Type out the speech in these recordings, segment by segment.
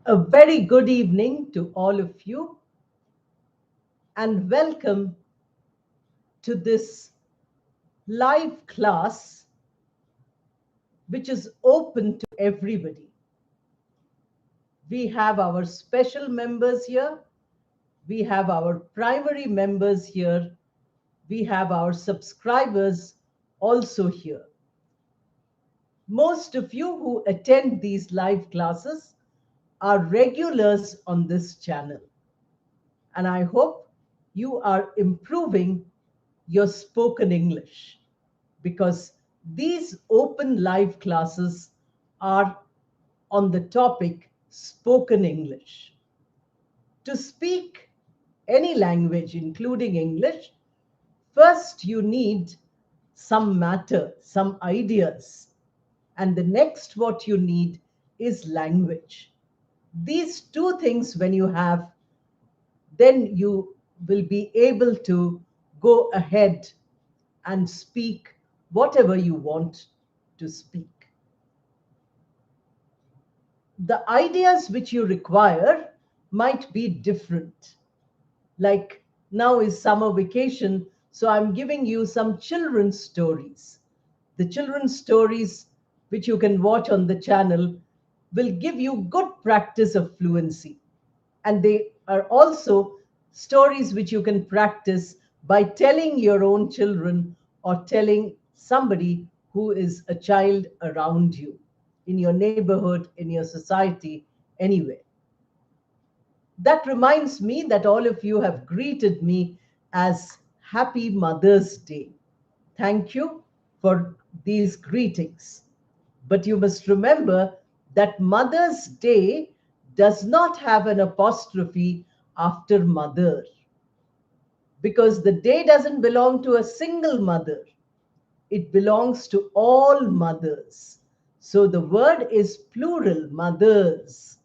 A very good evening to all of you, and welcome to this live class, which is open to everybody. We have our special members here, we have our primary members here, we have our subscribers also here. Most of you who attend these live classes are regulars on this channel. And I hope you are improving your spoken English, because these open live classes are on the topic spoken English. To speak any language, including English, first you need some matter, some ideas. And the next, what you need is language. These two things, when you have, then you will be able to go ahead and speak whatever you want to speak. The ideas which you require might be different. Like now is summer vacation, so I'm giving you some children's stories. The children's stories which you can watch on the channel will give you good practice of fluency. And they are also stories which you can practice by telling your own children or telling somebody who is a child around you, in your neighborhood, in your society, anywhere. That reminds me that all of you have greeted me as Happy Mother's Day. Thank you for these greetings. But you must remember that Mother's Day does not have an apostrophe after mother, because the day doesn't belong to a single mother. It belongs to all mothers. So the word is plural, mothers.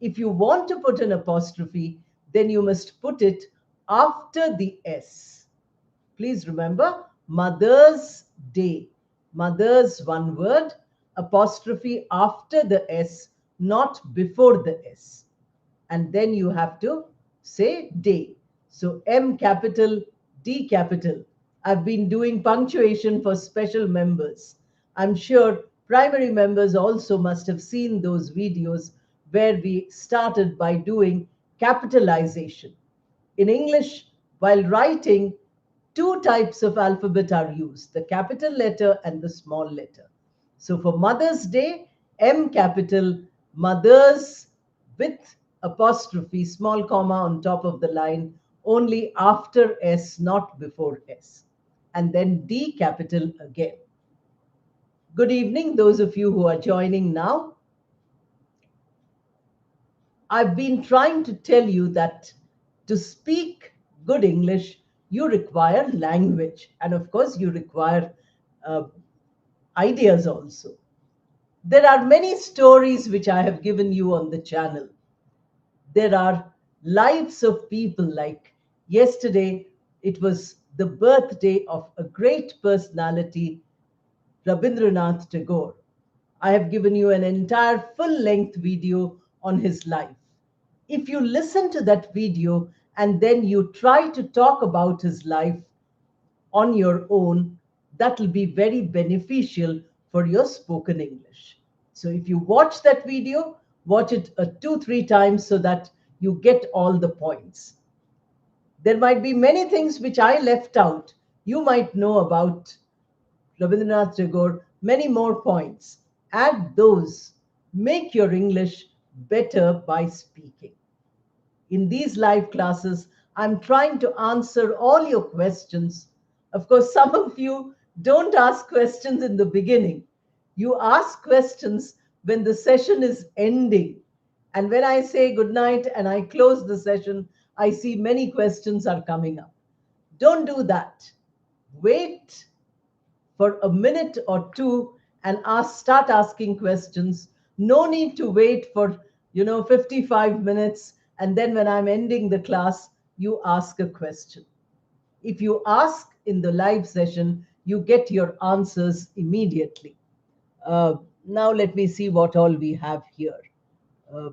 If you want to put an apostrophe, then you must put it after the S. Please remember, Mother's Day. Mother's one word, apostrophe after the S, not before the S. And then you have to say day. So M capital, D capital. I've been doing punctuation for special members. I'm sure primary members also must have seen those videos where we started by doing capitalization. In English, while writing, two types of alphabet are used, the capital letter and the small letter. So for Mother's Day, M capital, mothers with apostrophe, small comma on top of the line, only after S, not before S. And then D capital again. Good evening, those of you who are joining now. I've been trying to tell you that to speak good English, you require language. And of course, you require uh, ideas also. There are many stories which I have given you on the channel. There are lives of people, like yesterday, it was the birthday of a great personality, Rabindranath Tagore. I have given you an entire full-length video on his life. If you listen to that video and then you try to talk about his life on your own, that will be very beneficial for your spoken English. So if you watch that video, watch it 2-3 times so that you get all the points. There might be many things which I left out. You might know about Rabindranath Tagore, many more points. Add those. Make your English better by speaking. In these live classes, I'm trying to answer all your questions. Of course, some of you don't ask questions in the beginning. You ask questions when the session is ending. And when I say good night and I close the session, I see many questions are coming up. Don't do that. Wait for a minute or two and start asking questions. No need to wait for 55 minutes, and then when I'm ending the class you ask a question. If you ask in the live session, you get your answers immediately. Now let me see what all we have here. uh,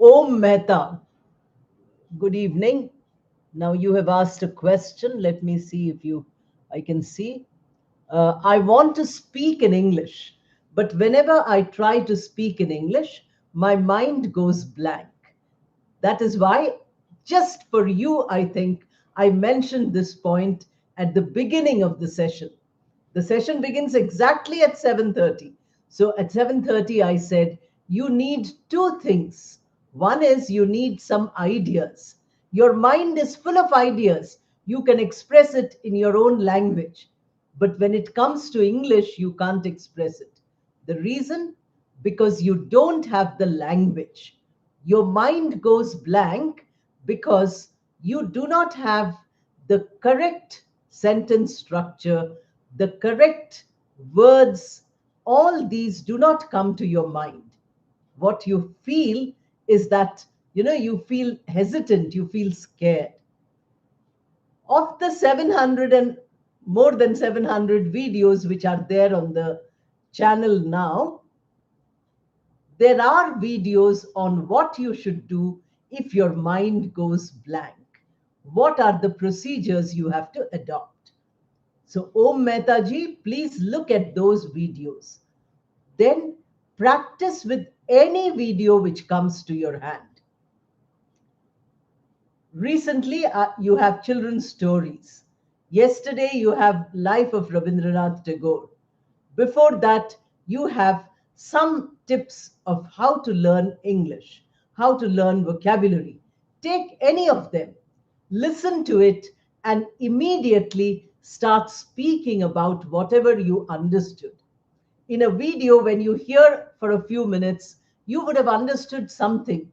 Om Mehta, good evening. Now you have asked a question. Let me see if I can see. I want to speak in English, but whenever I try to speak in English, my mind goes blank. That is why, just for you, I think I mentioned this point at the beginning of the session. The session begins exactly at 7:30. So at 7:30, I said, you need two things. One is you need some ideas. Your mind is full of ideas. You can express it in your own language. But when it comes to English, you can't express it. The reason? Because you don't have the language. Your mind goes blank because you do not have the correct sentence structure, the correct words. All these do not come to your mind. What you feel is that, you feel hesitant, you feel scared. Of the 700 and more than 700 videos which are there on the channel now, there are videos on what you should do if your mind goes blank. What are the procedures you have to adopt? So, Om Mehta ji, please look at those videos. Then practice with any video which comes to your hand. Recently, you have children's stories. Yesterday, you have Life of Rabindranath Tagore. Before that, you have some tips of how to learn English, how to learn vocabulary. Take any of them, listen to it, and immediately start speaking about whatever you understood. In a video, when you hear for a few minutes, you would have understood something.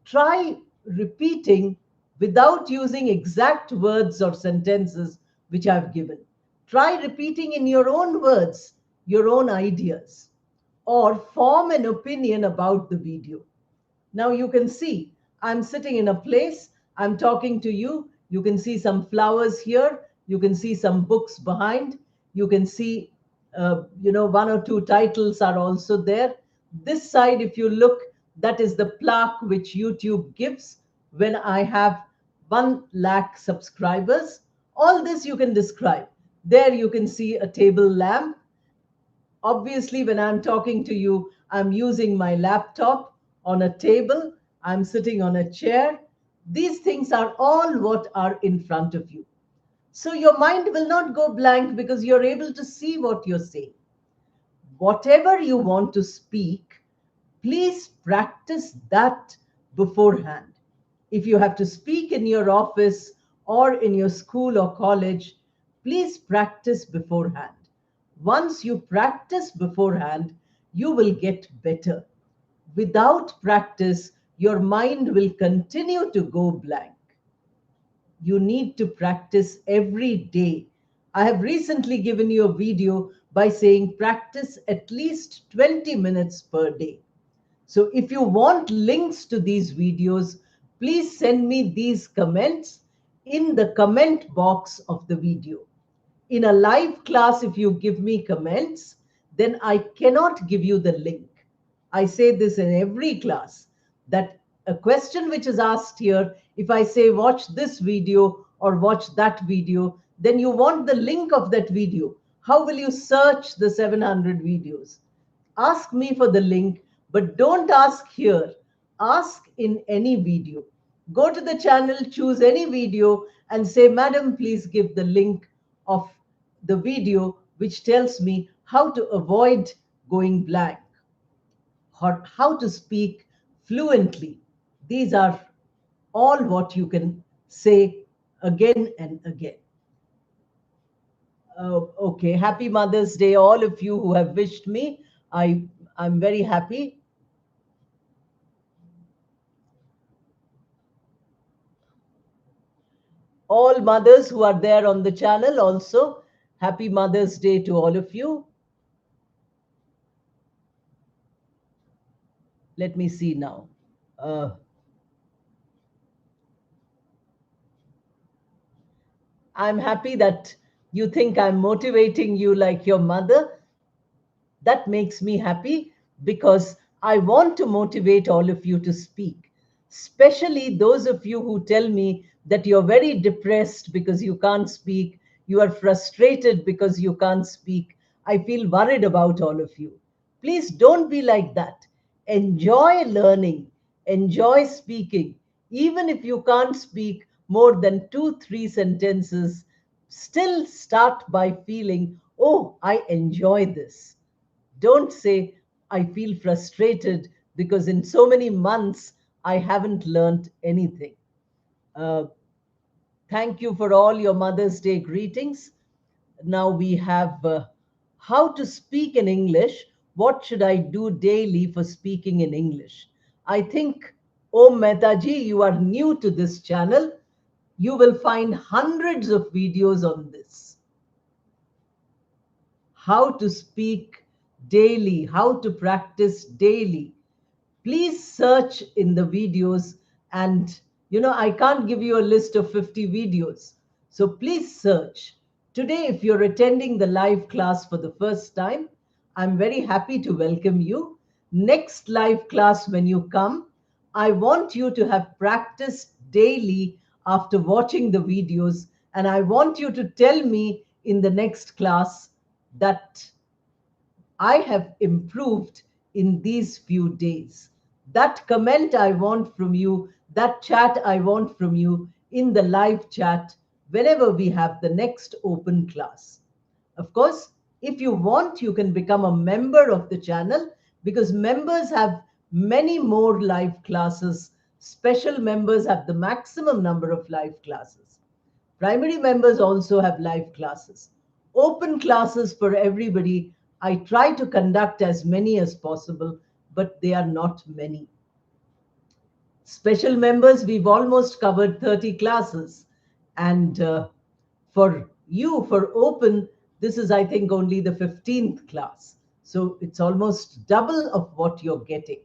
Try repeating without using exact words or sentences which I've given. Try repeating in your own words, your own ideas, or form an opinion about the video. Now you can see I'm sitting in a place, I'm talking to you. You can see some flowers here. You can see some books behind. You can see, one or two titles are also there. This side, if you look, that is the plaque which YouTube gives when I have 1 lakh subscribers. All this you can describe. There you can see a table lamp. Obviously, when I'm talking to you, I'm using my laptop on a table, I'm sitting on a chair. These things are all what are in front of you. So your mind will not go blank because you're able to see what you're saying. Whatever you want to speak, please practice that beforehand. If you have to speak in your office or in your school or college, please practice beforehand. Once you practice beforehand, you will get better. Without practice, your mind will continue to go blank. You need to practice every day. I have recently given you a video by saying practice at least 20 minutes per day. So if you want links to these videos, please send me these comments in the comment box of the video. In a live class, if you give me comments, then I cannot give you the link. I say this in every class that a question which is asked here, if I say watch this video or watch that video, then you want the link of that video. How will you search the 700 videos? Ask me for the link, but don't ask here. Ask in any video. Go to the channel, choose any video, and say, Madam, please give the link of the video which tells me how to avoid going blank or how to speak fluently. These are all what you can say again and again. Okay, happy Mother's Day, all of you who have wished me. I'm very happy. All mothers who are there on the channel also, happy Mother's Day to all of you. Let me see now. Uh, I'm happy that you think I'm motivating you like your mother. That makes me happy because I want to motivate all of you to speak. especially those of you who tell me that you're very depressed because you can't speak, you are frustrated because you can't speak. I feel worried about all of you. Please don't be like that. Enjoy learning, enjoy speaking. Even if you can't speak more than two, three sentences, still start by feeling, oh, I enjoy this. Don't say, I feel frustrated because in so many months I haven't learned anything. Uh, Thank you for all your Mother's Day greetings. Now we have how to speak in English. What should I do daily for speaking in English? I think, Om Mehtaji, you are new to this channel. You will find hundreds of videos on this. How to speak daily, how to practice daily. Please search in the videos, and I can't give you a list of 50 videos. So please search. Today, if you're attending the live class for the first time, I'm very happy to welcome you. Next live class, when you come, I want you to have practiced daily after watching the videos, and I want you to tell me in the next class that I have improved in these few days. That comment I want from you, that chat I want from you in the live chat whenever we have the next open class. Of course, if you want, you can become a member of the channel because members have many more live classes. Special members have the maximum number of live classes. Primary members also have live classes. Open classes for everybody. I try to conduct as many as possible, but they are not many. Special members, we've almost covered 30 classes. And for you, for open, this is, I think, only the 15th class. So it's almost double of what you're getting.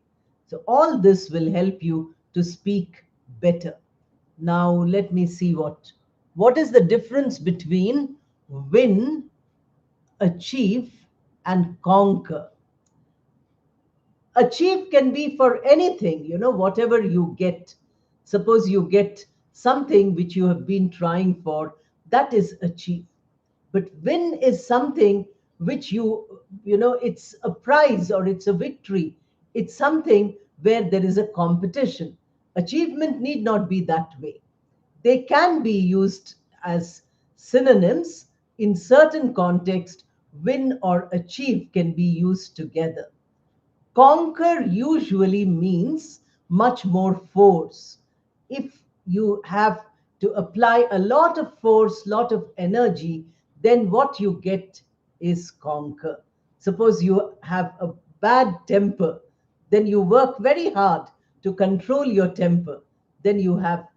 So all this will help you to speak better. Now, let me see what is the difference between win, achieve, and conquer. Achieve can be for anything, whatever you get. Suppose you get something which you have been trying for, that is achieve. But win is something which it's a prize or it's a victory. It's something where there is a competition. Achievement need not be that way. They can be used as synonyms. In certain context, win or achieve can be used together. Conquer usually means much more force. If you have to apply a lot of force, lot of energy, then what you get is conquer. Suppose you have a bad temper, then you work very hard to control your temper. Then you have,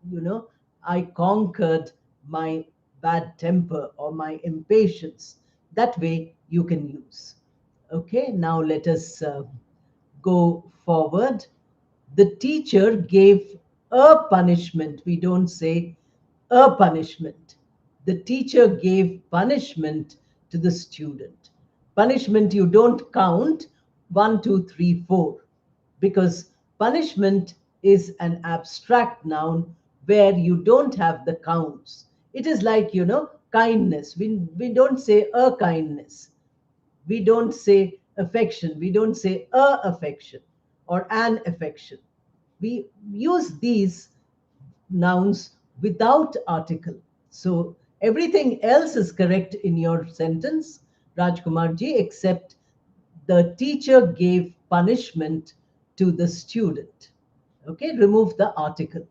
I conquered my bad temper or my impatience. That way you can use. Okay, now let us go forward. The teacher gave a punishment. We don't say a punishment. The teacher gave punishment to the student. Punishment, you don't count one, two, three, four, because punishment is an abstract noun where you don't have the counts. It is like, kindness. We don't say a kindness. We don't say affection. We don't say a affection or an affection. We use these nouns without article. So everything else is correct in your sentence, Rajkumarji, except the teacher gave punishment to the student. Okay, remove the article.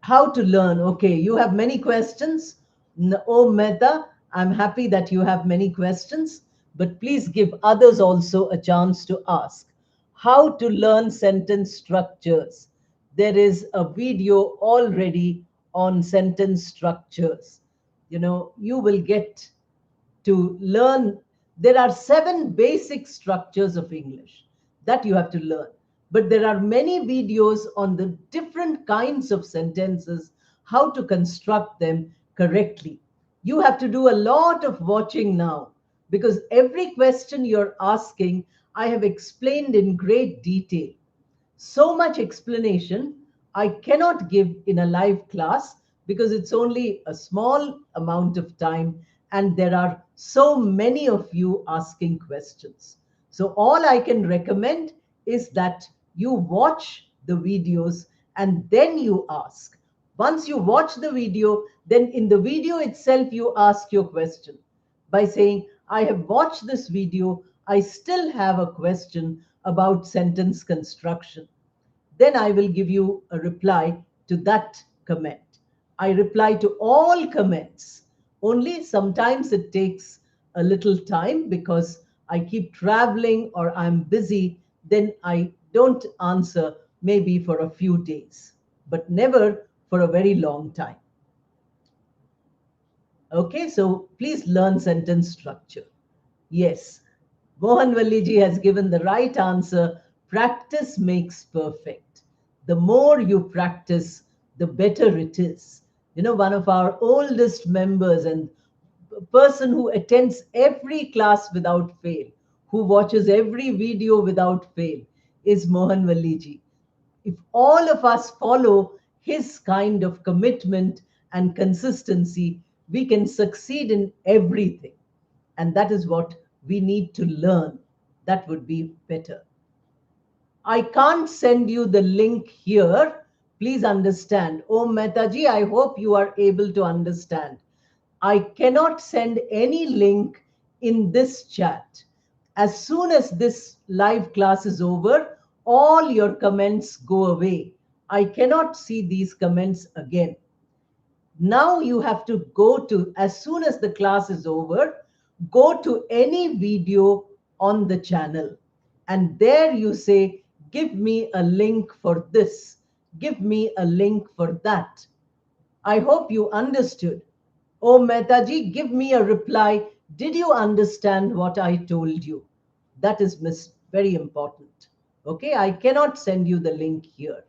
How to learn? Okay, you have many questions. Oh, Mehta, I'm happy that you have many questions, but please give others also a chance to ask. How to learn sentence structures? There is a video already on sentence structures. You will get to learn. There are 7 basic structures of English that you have to learn. But there are many videos on the different kinds of sentences, how to construct them correctly. You have to do a lot of watching now because every question you're asking, I have explained in great detail. So much explanation I cannot give in a live class because it's only a small amount of time and there are so many of you asking questions. So, all I can recommend is that you watch the videos and then you ask. Once you watch the video, then in the video itself, you ask your question by saying, I have watched this video, I still have a question about sentence construction. Then I will give you a reply to that comment. I reply to all comments. Only sometimes it takes a little time because I keep traveling or I'm busy. Then I don't answer maybe for a few days, but never for a very long time. Okay, so please learn sentence structure. Yes, Mohan Valliji has given the right answer. Practice makes perfect. The more you practice, the better it is. You know, one of our oldest members and a person who attends every class without fail, who watches every video without fail, is Mohan Valliji. If all of us follow his kind of commitment and consistency, we can succeed in everything. And that is what we need to learn. That would be better. I can't send you the link here. Please understand. Oh, Mehtaji, I hope you are able to understand. I cannot send any link in this chat. As soon as this live class is over, all your comments go away. I cannot see these comments again. Now you have to go to, as soon as the class is over, go to any video on the channel. And there you say, give me a link for this, give me a link for that. I hope you understood. Oh, Mehtaji, give me a reply. Did you understand what I told you? That is very important. Okay, I cannot send you the link here.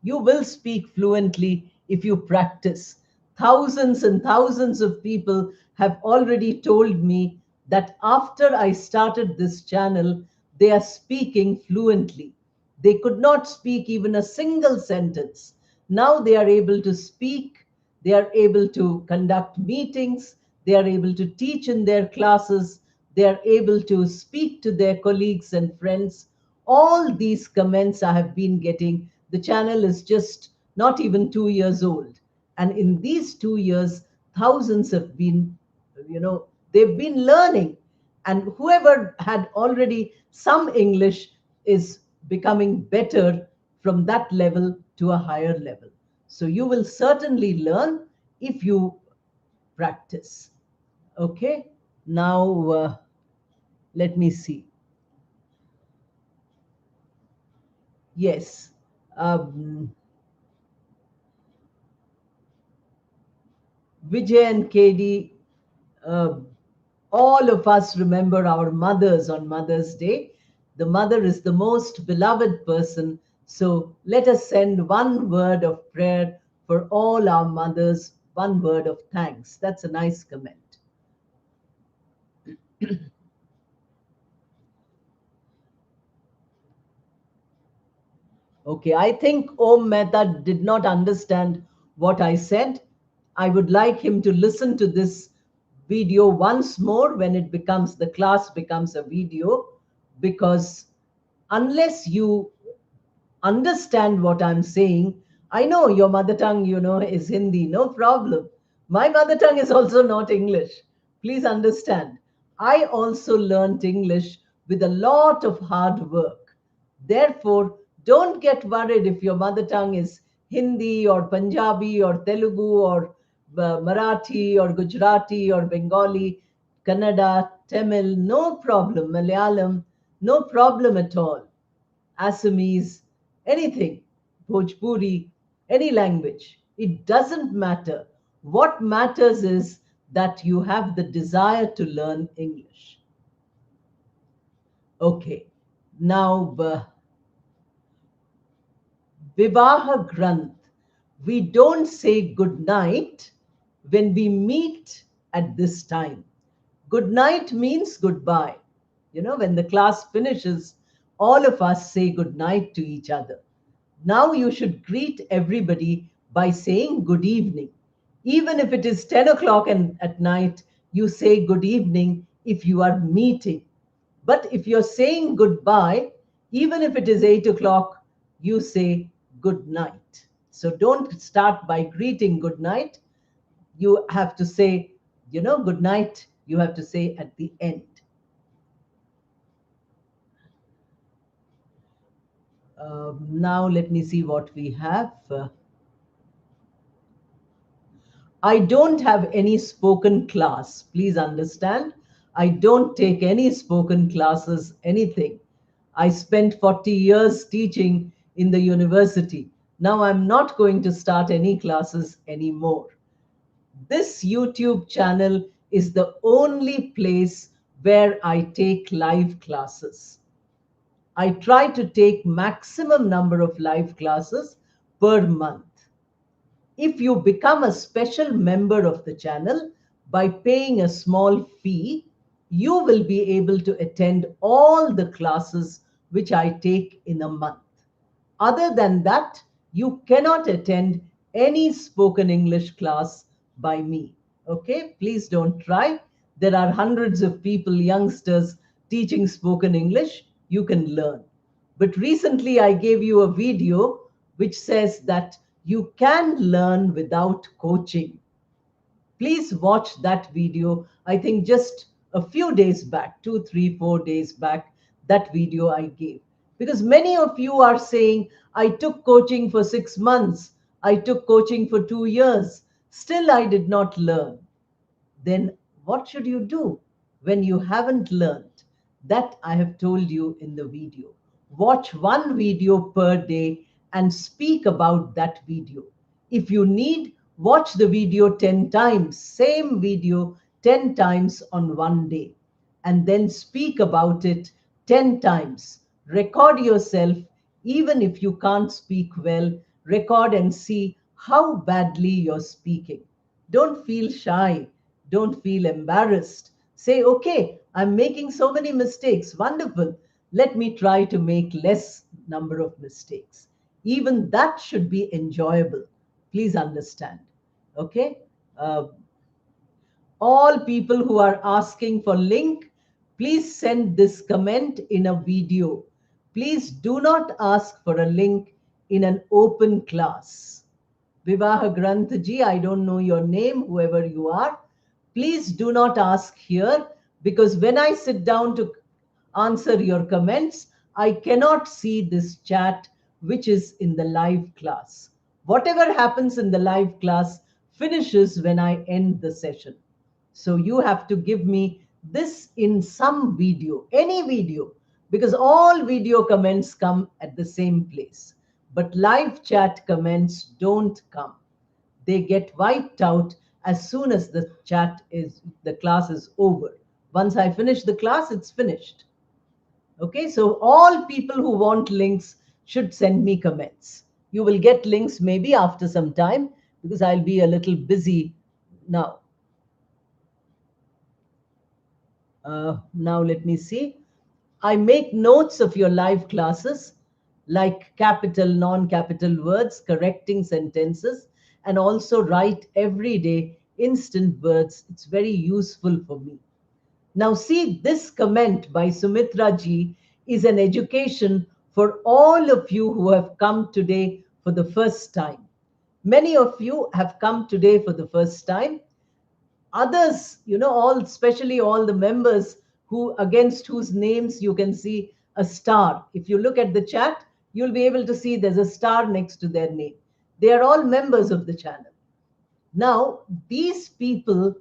You will speak fluently if you practice. Thousands and thousands of people have already told me that after I started this channel, they are speaking fluently. They could not speak even a single sentence. Now they are able to speak, they are able to conduct meetings, they are able to teach in their classes, they are able to speak to their colleagues and friends. All these comments I have been getting. The channel is just not even 2 years old. And in these 2 years, thousands have been, they've been learning. And whoever had already some English is becoming better from that level to a higher level. So you will certainly learn if you practice. Okay, now let me see. Yes. Um, Vijay and KD, uh, all of us remember our mothers on Mother's Day. The mother is the most beloved person. So let us send one word of prayer for all our mothers, one word of thanks. That's a nice comment. Okay, I think Om Mehta did not understand what I said. I would like him to listen to this video once more when the class becomes a video, because unless you understand what I'm saying, I know your mother tongue, is Hindi, no problem. My mother tongue is also not English. Please understand. I also learned English with a lot of hard work. Therefore, don't get worried if your mother tongue is Hindi or Punjabi or Telugu or Marathi or Gujarati or Bengali, Kannada, Tamil, no problem. Malayalam, no problem at all. Assamese, anything, Bhojpuri, any language. It doesn't matter. What matters is that you have the desire to learn English. Okay, now Vivaha Granth. We don't say good night when we meet at this time. Good night means goodbye. When the class finishes, all of us say good night to each other. Now you should greet everybody by saying good evening. Even if it is 10 o'clock and at night, you say good evening if you are meeting. But if you're saying goodbye, even if it is 8 o'clock, you say good night. So don't start by greeting good night. You have to say, good night, you have to say at the end. Now let me see what we have. I don't have any spoken class. Please understand. I don't take any spoken classes, anything. I spent 40 years teaching in the university. Now I'm not going to start any classes anymore. This YouTube channel is the only place where I take live classes. I try to take maximum number of live classes per month. If you become a special member of the channel by paying a small fee, you will be able to attend all the classes which I take in a month. Other than that, you cannot attend any spoken English class by me. Okay, please don't try. There are hundreds of people, youngsters, teaching spoken English. You can learn. But recently, I gave you a video which says that you can learn without coaching. Please watch that video. I think just a few days back, 2, 3, 4 days back, that video I gave. Because many of you are saying, I took coaching for 6 months, I took coaching for 2 years, still I did not learn. Then what should you do when you haven't learned? That I have told you in the video. Watch one video per day and speak about that video. If you need, watch the video 10 times, same video 10 times on one day, and then speak about it 10 times. Record yourself, even if you can't speak well, record and see how badly you're speaking. Don't feel shy. Don't feel embarrassed. Say, okay, I'm making so many mistakes. Wonderful. Let me try to make less number of mistakes. Even that should be enjoyable. Please understand. Okay. All people who are asking for link, please send this comment in a video. Please do not ask for a link in an open class. Vivaha Granthji, I don't know your name, whoever you are. Please do not ask here, because when I sit down to answer your comments, I cannot see this chat which is in the live class. Whatever happens in the live class finishes when I end the session. So you have to give me this in some video, any video, because all video comments come at the same place. But live chat comments don't come. They get wiped out as soon as the class is over. Once I finish the class, it's finished. Okay, so all people who want links should send me comments. You will get links maybe after some time, because I'll be a little busy now. Now let me see. I make notes of your live classes, like capital, non-capital words, correcting sentences, and also write every day instant words. It's very useful for me. Now see, this comment by Sumitra ji is an education for all of you who have come today for the first time. Many of you have come today for the first time. Others, all, especially all the members who against whose names you can see a star. If you look at the chat, you'll be able to see there's a star next to their name. They are all members of the channel. Now, these people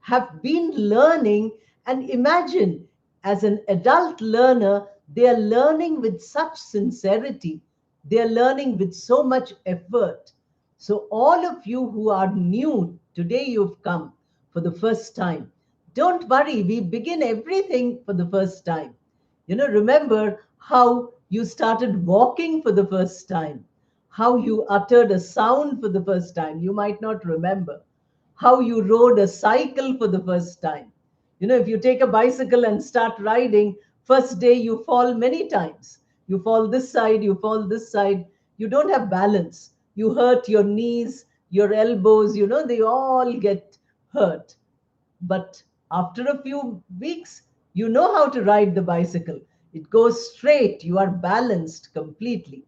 have been learning, and imagine, as an adult learner, they are learning with such sincerity. They are learning with so much effort. So all of you who are new, today you've come for the first time. Don't worry, we begin everything for the first time. Remember how you started walking for the first time, how you uttered a sound for the first time. You might not remember how you rode a cycle for the first time. If you take a bicycle and start riding, first day you fall many times. You fall this side, you fall this side. You don't have balance. You hurt your knees, your elbows, they all get hurt. But after a few weeks, you know how to ride the bicycle. It goes straight, you are balanced completely.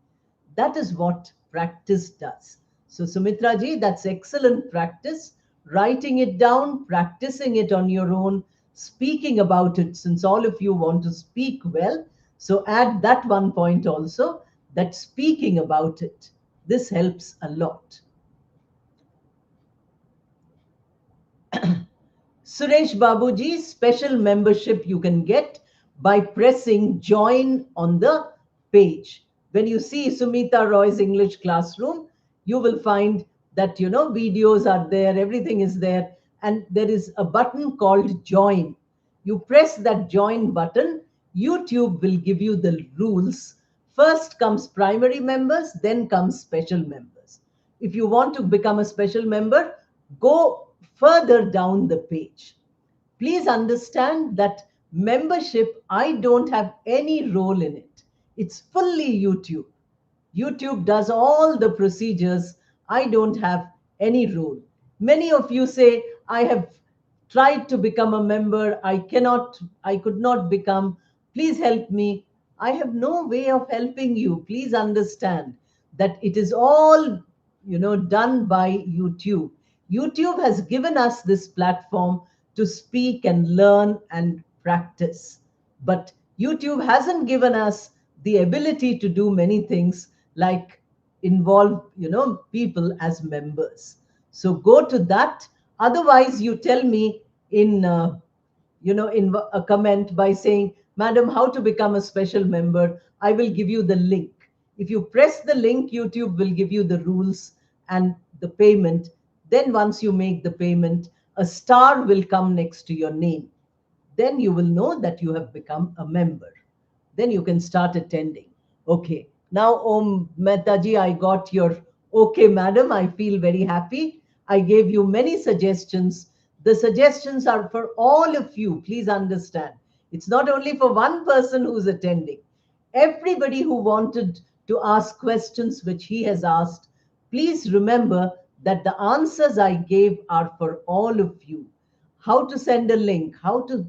That is what practice does. So, Sumitra ji, that's excellent practice. Writing it down, practicing it on your own, speaking about it, since all of you want to speak well. So, add that one point also, that speaking about it. This helps a lot. Suresh Babuji, special membership you can get by pressing join on the page. When you see Sumita Roy's English classroom, you will find that, videos are there, everything is there, and there is a button called join. You press that join button, YouTube will give you the rules. First comes primary members, then comes special members. If you want to become a special member, go further down the page. Please understand that membership, I don't have any role in it. It's fully YouTube. YouTube does all the procedures. I don't have any role. Many of you say, I have tried to become a member. I could not become. Please help me. I have no way of helping you. Please understand that it is all, done by YouTube. YouTube has given us this platform to speak and learn and practice. But YouTube hasn't given us the ability to do many things like involve, people as members. So go to that. Otherwise, you tell me in a comment by saying, Madam, how to become a special member? I will give you the link. If you press the link, YouTube will give you the rules and the payment. Then once you make the payment, a star will come next to your name. Then you will know that you have become a member. Then you can start attending. Okay. Now, Om Mehtaji, I got your okay, madam. I feel very happy. I gave you many suggestions. The suggestions are for all of you. Please understand. It's not only for one person who's attending. Everybody who wanted to ask questions which he has asked, please remember that the answers I gave are for all of you. How to send a link, how to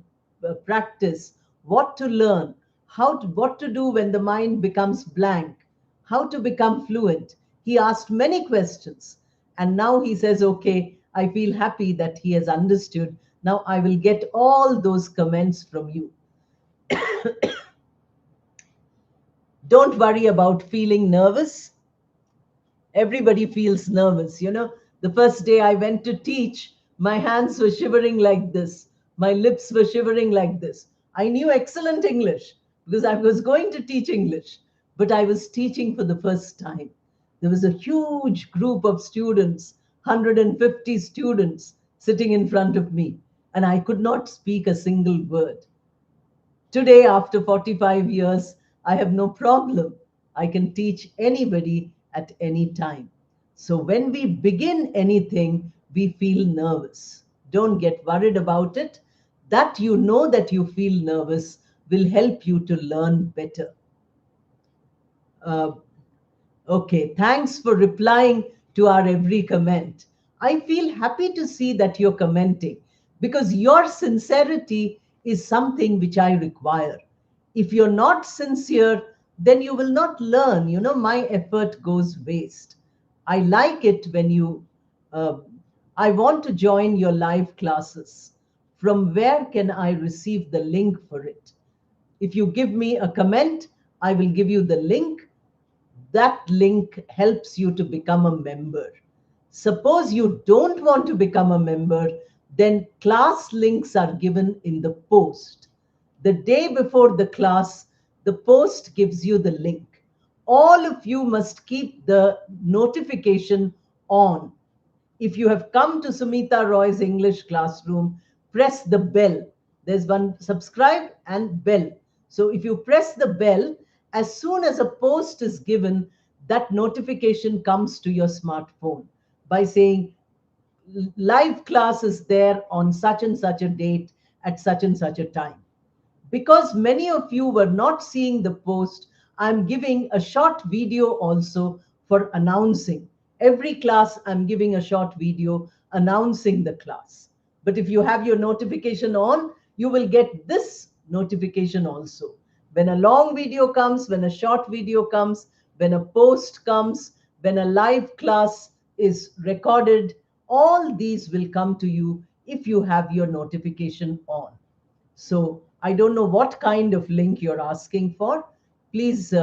practice, what to learn, what to do when the mind becomes blank, how to become fluent. He asked many questions, and now he says, okay, I feel happy that he has understood. Now I will get all those comments from you. Don't worry about feeling nervous. Everybody feels nervous. The first day I went to teach, my hands were shivering like this, my lips were shivering like this. I knew excellent English because I was going to teach English, but I was teaching for the first time. There was a huge group of students, 150 students sitting in front of me, and I could not speak a single word. Today, after 45 years, I have no problem. I can teach anybody at any time. So when we begin anything, we feel nervous. Don't get worried about it. That you know that you feel nervous will help you to learn better. Uh, Okay, thanks for replying to our every comment. I feel happy to see that you're commenting because your sincerity is something which I require. If you're not sincere, then you will not learn. My effort goes waste. I like it when uh, I want to join your live classes. From where can I receive the link for it? If you give me a comment, I will give you the link. That link helps you to become a member. Suppose you don't want to become a member, then class links are given in the post. The day before the class, the post gives you the link. All of you must keep the notification on. If you have come to Sumita Roy's English classroom, press the bell. There's one subscribe and bell. So if you press the bell, as soon as a post is given, that notification comes to your smartphone by saying live class is there on such and such a date at such and such a time. Because many of you were not seeing the post, I'm giving a short video also for announcing. Every class, I'm giving a short video announcing the class. But if you have your notification on, you will get this notification also. When a long video comes, when a short video comes, when a post comes, when a live class is recorded, all these will come to you if you have your notification on. So I don't know what kind of link you're asking for. Please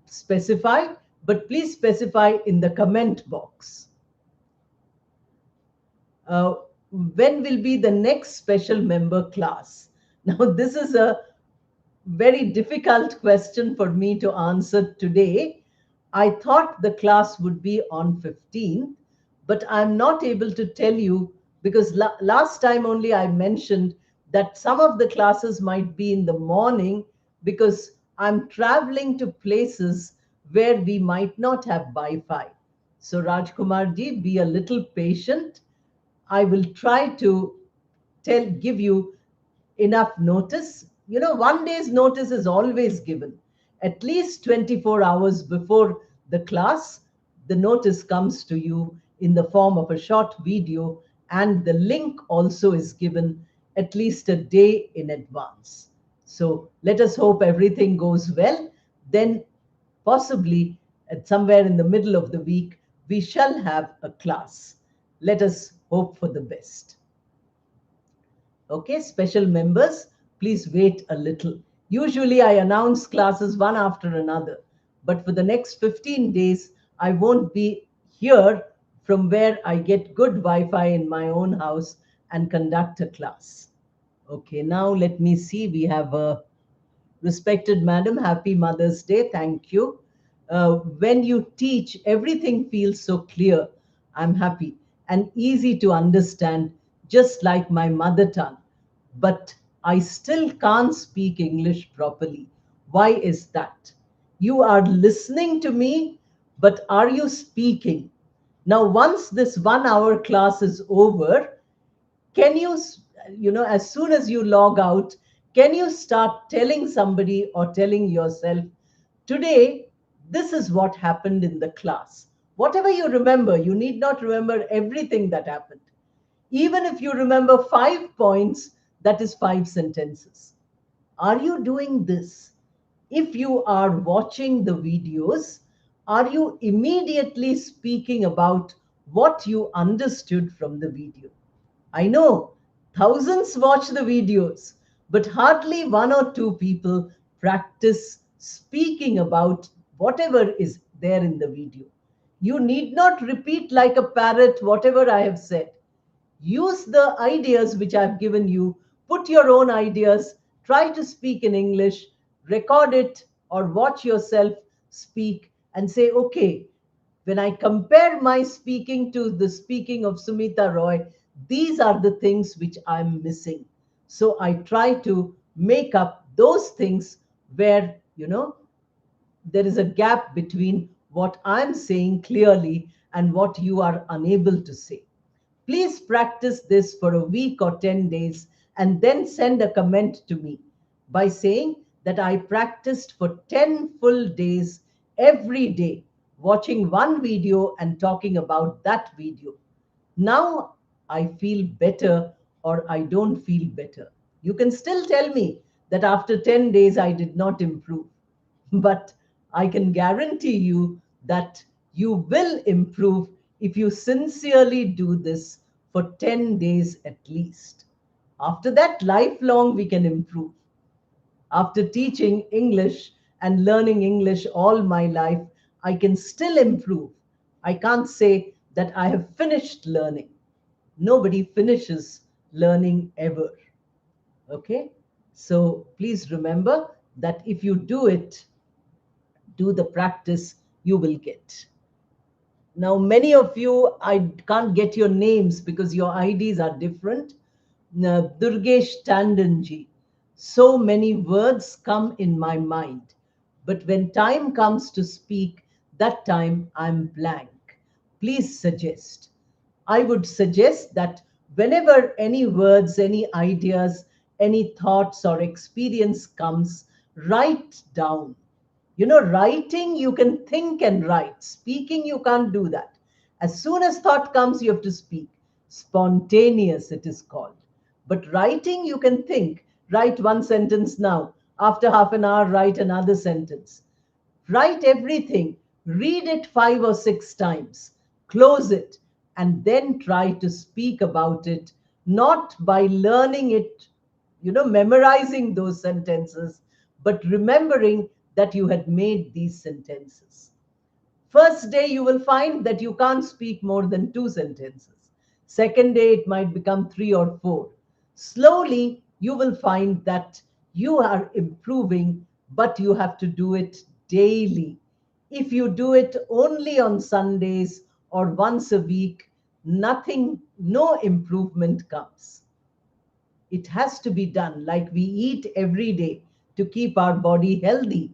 specify, but please specify in the comment box. Uh, when will be the next special member class? Now, this is a very difficult question for me to answer today. I thought the class would be on 15th, but I'm not able to tell you because last time only I mentioned that some of the classes might be in the morning because I'm traveling to places where we might not have Wi-Fi. So Rajkumarji, be a little patient. I will try to give you enough notice. You know, 1 day's notice is always given. At least 24 hours before the class, the notice comes to you in the form of a short video, and the link also is given at least a day in advance. So let us hope everything goes well. Then, possibly at somewhere in the middle of the week, we shall have a class. Let us hope for the best. Okay, special members, please wait a little. Usually I announce classes one after another, but for the next 15 days, I won't be here from where I get good Wi-Fi in my own house and conduct a class. Okay, now let me see. We have a respected madam, happy Mother's Day. Thank you. When you teach, everything feels so clear. I'm happy and easy to understand, just like my mother tongue. But I still can't speak English properly. Why is that? You are listening to me, but are you speaking? Now, once this 1 hour class is over, can you, as soon as you log out, can you start telling somebody or telling yourself, today, this is what happened in the class? Whatever you remember, you need not remember everything that happened. Even if you remember 5 points, that is 5 sentences. Are you doing this? If you are watching the videos, are you immediately speaking about what you understood from the video? I know thousands watch the videos, but hardly one or two people practice speaking about whatever is there in the video. You need not repeat like a parrot whatever I have said. Use the ideas which I've given you, put your own ideas, try to speak in English, record it or watch yourself speak and say, okay, when I compare my speaking to the speaking of Sumita Roy, these are the things which I'm missing. So I try to make up those things where, there is a gap between what I'm saying clearly and what you are unable to say. Please practice this for a week or 10 days and then send a comment to me by saying that I practiced for 10 full days every day, watching one video and talking about that video. Now I feel better or I don't feel better. You can still tell me that after 10 days I did not improve, but I can guarantee you that you will improve if you sincerely do this for 10 days at least. After that, lifelong we can improve. After teaching English and learning English all my life, I can still improve. I can't say that I have finished learning. Nobody finishes learning ever. Okay? So please remember that if you do it, do the practice, you will get. Now, many of you, I can't get your names because your IDs are different. Durgesh Tandanji. So many words come in my mind. But when time comes to speak, that time I'm blank. Please suggest. I would suggest that Whenever any words, any ideas, any thoughts or experience comes, write down. Writing, you can think and write. Speaking, you can't do that. As soon as thought comes, you have to speak. Spontaneous, it is called. But writing, you can think. Write one sentence now. After half an hour, write another sentence. Write everything. Read it 5 or 6 times. Close it. And then try to speak about it, not by learning it, memorizing those sentences, but remembering that you had made these sentences. First day, you will find that you can't speak more than 2 sentences. Second day, it might become 3 or 4. Slowly, you will find that you are improving, but you have to do it daily. If you do it only on Sundays or once a week, no improvement comes. It has to be done like we eat every day to keep our body healthy,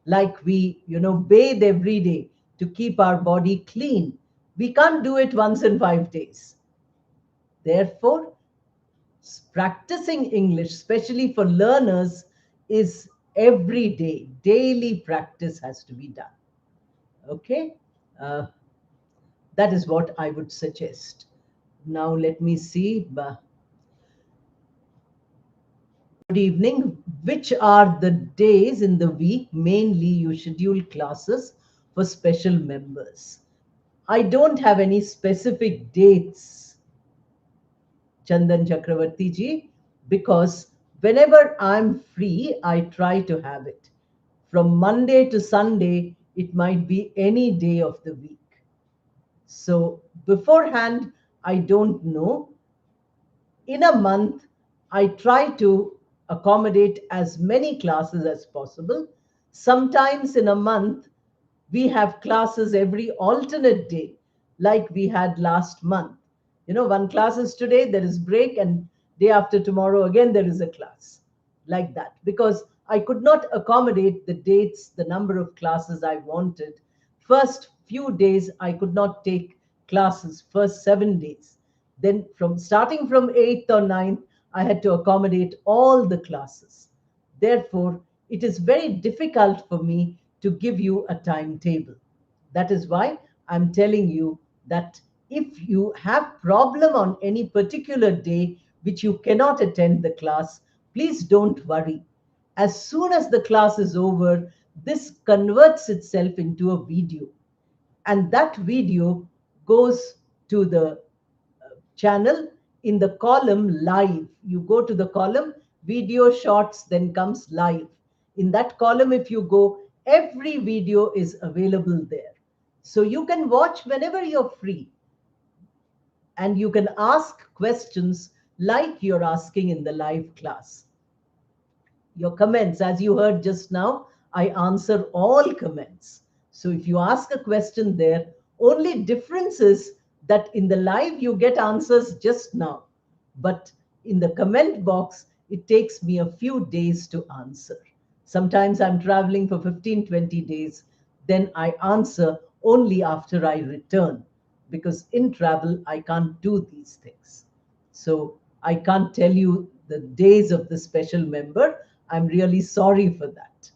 like we, bathe every day to keep our body clean. We can't do it once in 5 days. Therefore, practicing English, especially for learners, is every day. Daily practice has to be done. Okay? Uh, that is what I would suggest. Now, let me see. Good evening. Which are the days in the week mainly you schedule classes for special members? I don't have any specific dates, Chandan Chakravarti ji, because whenever I'm free, I try to have it. From Monday to Sunday, it might be any day of the week. So beforehand, I don't know. In a month, I try to accommodate as many classes as possible. Sometimes in a month, we have classes every alternate day, like we had last month. One class is today, there is break, and day after tomorrow, again, there is a class, like that. Because I could not accommodate the dates, the number of classes I wanted. First few days, I could not take classes, first 7 days. Then from starting from 8th or 9th, I had to accommodate all the classes. Therefore, it is very difficult for me to give you a timetable. That is why I'm telling you that if you have problem on any particular day which you cannot attend the class, please don't worry. As soon as the class is over, this converts itself into a video, and that video goes to the channel in the column live. You go to the column video shorts, then comes live. In that column, if you go, every video is available there. So you can watch whenever you're free, and you can ask questions like you're asking in the live class. Your comments, as you heard just now, I answer all comments. So if you ask a question there, only difference is that in the live you get answers just now, but in the comment box it takes me a few days to answer. Sometimes I'm traveling for 15, 20 days, then I answer only after I return, because in travel I can't do these things. So I can't tell you the days of the special member. I'm really sorry for that.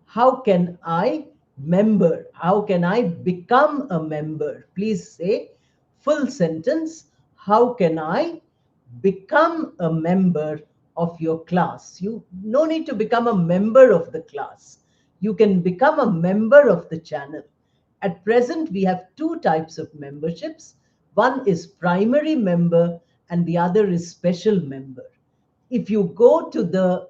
How can I member? How can I become a member? Please say full sentence. How can I become a member of your class? You no need to become a member of the class. You can become a member of the channel. At present, we have two types of memberships. One is primary member and the other is special member. If you go to the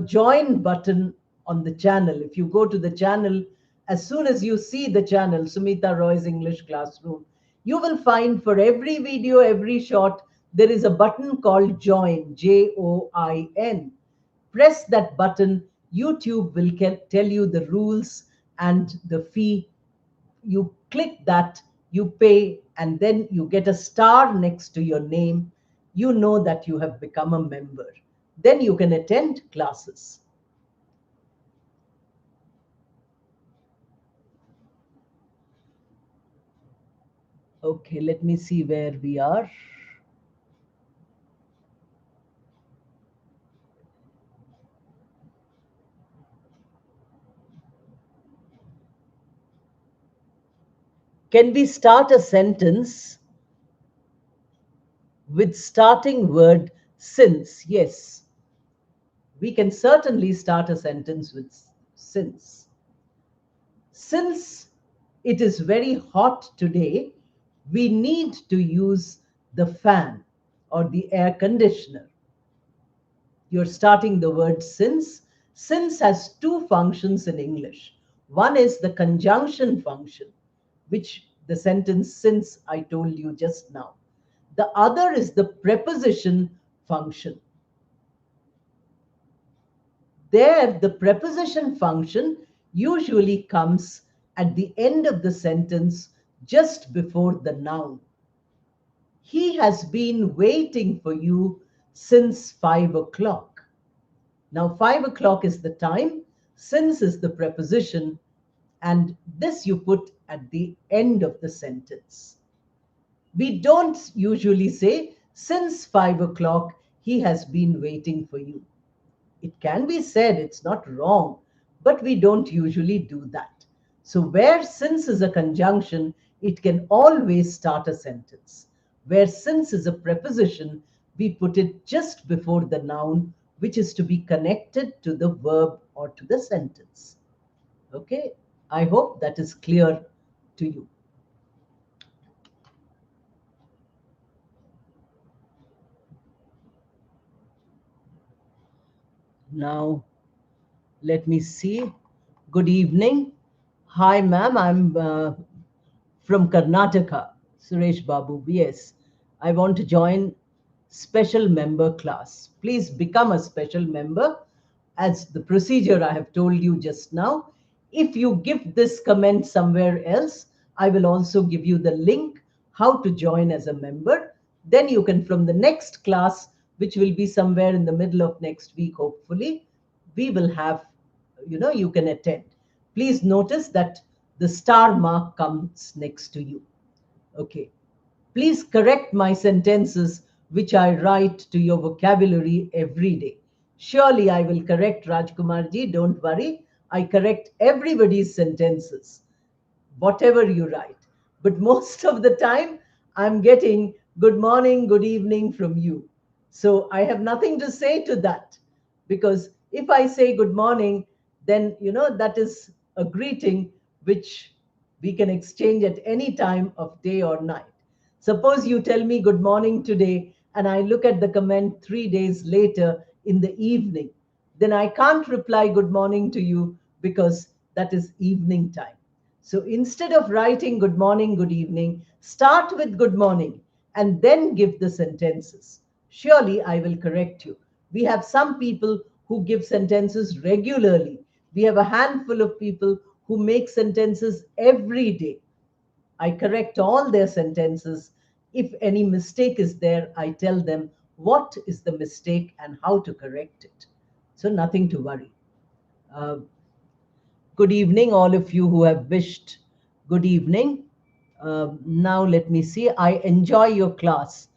join button on the channel, if you go to the channel, as soon as you see the channel Sumita Roy's English Classroom, you will find for every video, every short, there is a button called join, JOIN. Press that button. YouTube will tell you the rules and the fee. You click that, you pay, and then you get a star next to your name. You know that you have become a member. Then you can attend classes. Okay, let me see where we are. Can we start a sentence with starting word since? Yes, we can certainly start a sentence with since. Since it is very hot today, we need to use the fan or the air conditioner. You're starting the word since. Since has two functions in English. One is the conjunction function, which the sentence since I told you just now. The other is the preposition function. There, the preposition function usually comes at the end of the sentence just before the noun. He has been waiting for you since 5 o'clock. Now, 5 o'clock is the time, since is the preposition, and this you put at the end of the sentence. We don't usually say, since 5 o'clock, he has been waiting for you. It can be said, it's not wrong, but we don't usually do that. So, where since is a conjunction, it can always start a sentence. Where since is a preposition, we put it just before the noun, which is to be connected to the verb or to the sentence. Okay, I hope that is clear to you. Now, let me see. Good evening. Hi, ma'am. I'm from Karnataka. Suresh Babu. Yes, I want to join special member class. Please become a special member as the procedure I have told you just now. If you give this comment somewhere else, I will also give you the link how to join as a member. Then you can, from the next class, which will be somewhere in the middle of next week, hopefully, we will have, you can attend. Please notice that the star mark comes next to you. Okay. Please correct my sentences which I write to your vocabulary every day. Surely I will correct Rajkumarji, don't worry. I correct everybody's sentences, whatever you write. But most of the time, I'm getting good morning, good evening from you. So I have nothing to say to that, because if I say good morning, then that is a greeting which we can exchange at any time of day or night. Suppose you tell me good morning today, and I look at the comment 3 days later in the evening, then I can't reply good morning to you because that is evening time. So instead of writing good morning, good evening, start with good morning and then give the sentences. Surely I will correct you. We have some people who give sentences regularly. We have a handful of people who make sentences every day. I correct all their sentences. If any mistake is there, I tell them what is the mistake and how to correct it. So, nothing to worry. Uh, Good evening, all of you who have wished good evening. Now, let me see. I enjoy your class.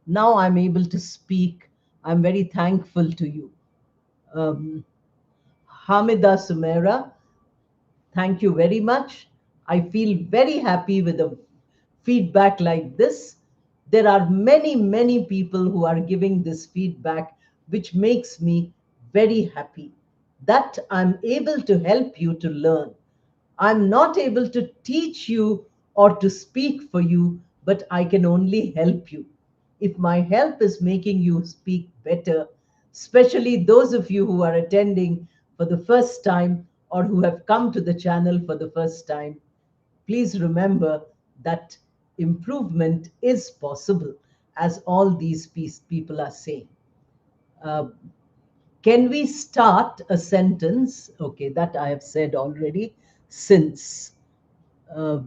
Now I'm able to speak. I'm very thankful to you. Um, Hamida Sumera, thank you very much. I feel very happy with a feedback like this. There are many, many people who are giving this feedback, which makes me very happy that I'm able to help you to learn. I'm not able to teach you or to speak for you, but I can only help you. If my help is making you speak better, especially those of you who are attending for the first time or who have come to the channel for the first time, please remember that improvement is possible, as all these people are saying. Uh, can we start a sentence? Okay, that I have said already. Since. Uh,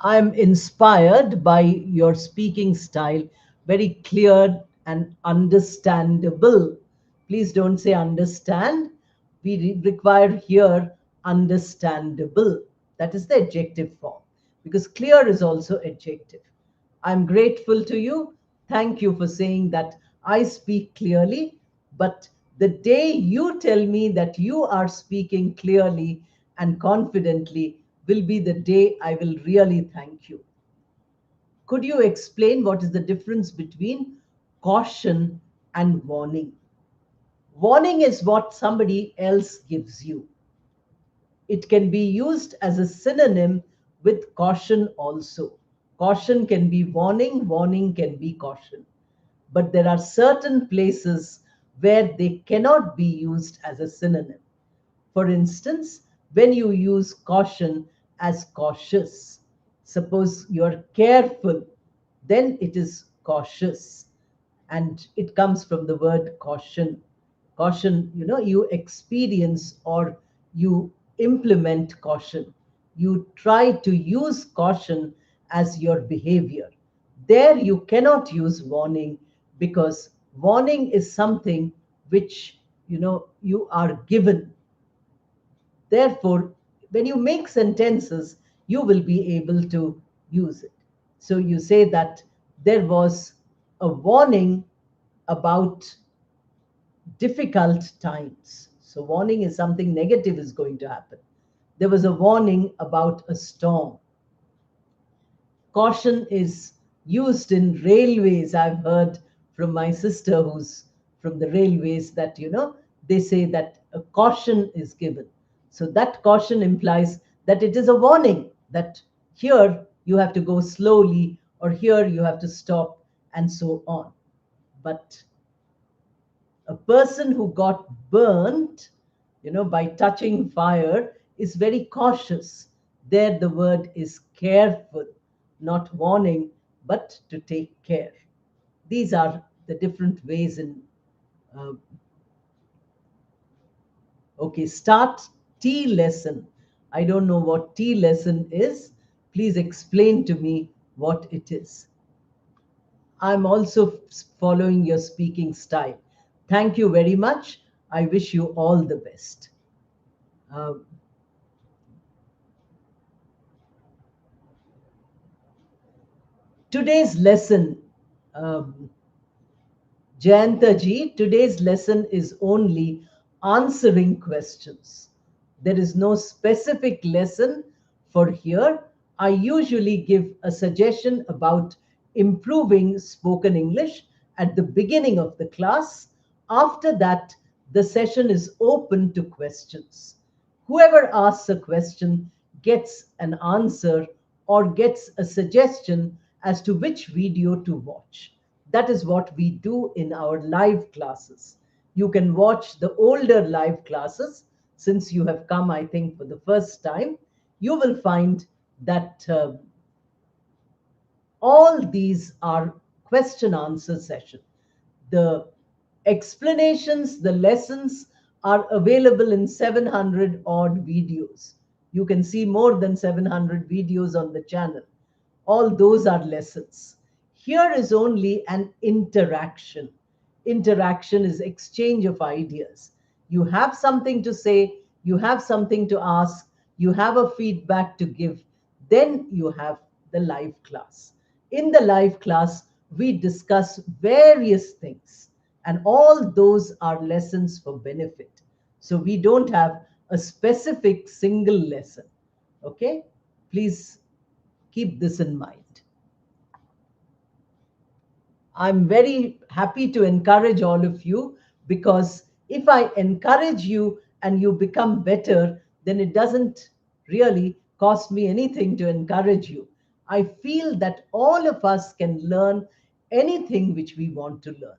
I'm inspired by your speaking style, very clear and understandable. Please don't say understand. We require here understandable. That is the adjective form. because clear is also adjective. I'm grateful to you. Thank you for saying that I speak clearly. But the day you tell me that you are speaking clearly and confidently will be the day I will really thank you. Could you explain what is the difference between caution and warning? Warning is what somebody else gives you. It can be used as a synonym with caution also. Caution can be warning, warning can be caution. But there are certain places where they cannot be used as a synonym. For instance, when you use caution as cautious, suppose you're careful, then it is cautious. And it comes from the word caution. Caution, you experience or you implement caution. You try to use caution as your behavior. There you cannot use warning, because warning is something which you are given. Therefore, when you make sentences, you will be able to use it. So you say that there was a warning about difficult times. So, warning is something negative is going to happen. There was a warning about a storm. Caution is used in railways. I've heard from my sister who's from the railways that, they say that a caution is given. So that caution implies that it is a warning that here you have to go slowly or here you have to stop and so on. But a person who got burnt, by touching fire is very cautious. There, the word is careful, not warning, but to take care. These are the different ways in. Uh, okay, start tea lesson. I don't know what tea lesson is. Please explain to me what it is. I'm also following your speaking style. Thank you very much. I wish you all the best. Uh, today's lesson, um, Jayantaji, today's lesson is only answering questions. There is no specific lesson for here. I usually give a suggestion about improving spoken English at the beginning of the class. After that, the session is open to questions. Whoever asks a question gets an answer or gets a suggestion as to which video to watch. That is what we do in our live classes. You can watch the older live classes. Since you have come, I think, for the first time, you will find that all these are question answer session. The explanations, the lessons are available in 700 odd videos. You can see more than 700 videos on the channel. All those are lessons. Here is only an interaction. Interaction is exchange of ideas. You have something to say, you have something to ask, you have a feedback to give, then you have the live class. In the live class, we discuss various things, and all those are lessons for benefit. So we don't have a specific single lesson. Okay? Please keep this in mind. I'm very happy to encourage all of you, because if I encourage you and you become better, then it doesn't really cost me anything to encourage you. I feel that all of us can learn anything which we want to learn.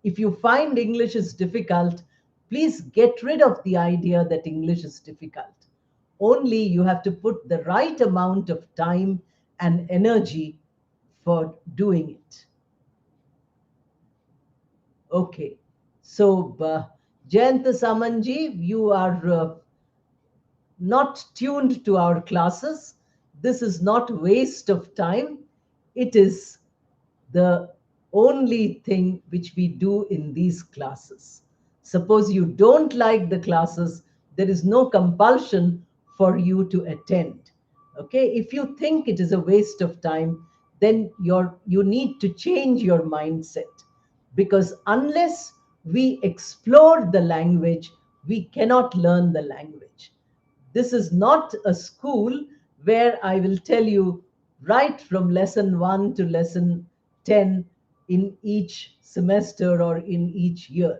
If you find English is difficult, please get rid of the idea that English is difficult. Only you have to put the right amount of time and energy for doing it. Okay. So, Jayanta Samanji, you are not tuned to our classes. This is not waste of time. It is the only thing which we do in these classes. Suppose you don't like the classes, there is no compulsion for you to attend. Okay, if you think it is a waste of time, then you need to change your mindset, because unless we explore the language, we cannot learn the language. This is not a school where I will tell you right from lesson 1 to lesson 10 in each semester or in each year.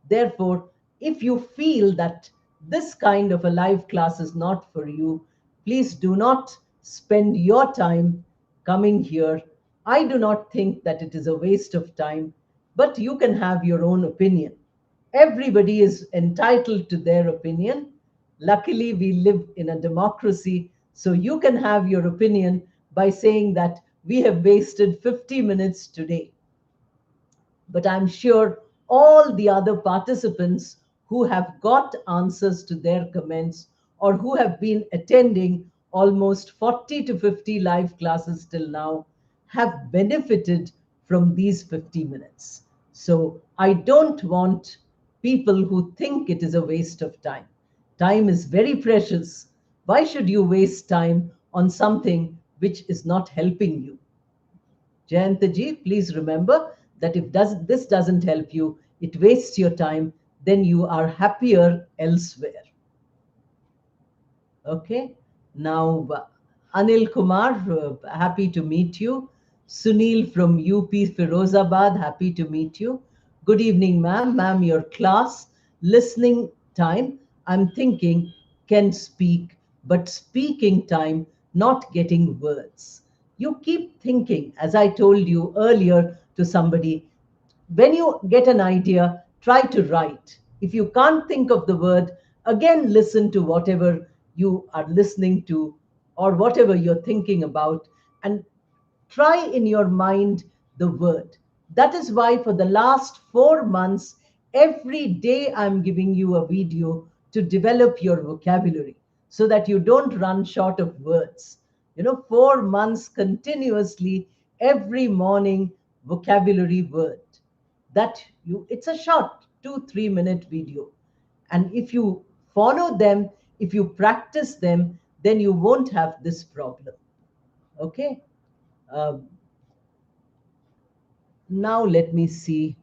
Therefore, if you feel that this kind of a live class is not for you, please do not spend your time coming here. I do not think that it is a waste of time, but you can have your own opinion. Everybody is entitled to their opinion. Luckily, we live in a democracy, so you can have your opinion by saying that we have wasted 50 minutes today. But I'm sure all the other participants who have got answers to their comments or who have been attending almost 40 to 50 live classes till now have benefited from these 50 minutes. So I don't want people who think it is a waste of time. Time is very precious. Why should you waste time on something which is not helping you? Jayantaji, please remember that if this doesn't help you, it wastes your time, then you are happier elsewhere. Okay. Now, Anil Kumar, happy to meet you. Sunil from UP Firozabad, happy to meet you. Good evening, ma'am. Ma'am, your class, listening time, I'm thinking, can speak, but speaking time, not getting words. You keep thinking, as I told you earlier to somebody, when you get an idea, try to write. If you can't think of the word, again listen to whatever you are listening to or whatever you're thinking about, and try in your mind the word. That is why for the last 4 months, every day I'm giving you a video to develop your vocabulary so that you don't run short of words. 4 months continuously, every morning, vocabulary word. It's a short 2 3 minute video, and if you follow them, if you practice them, then you won't have this problem. Okay. Um, Now let me see.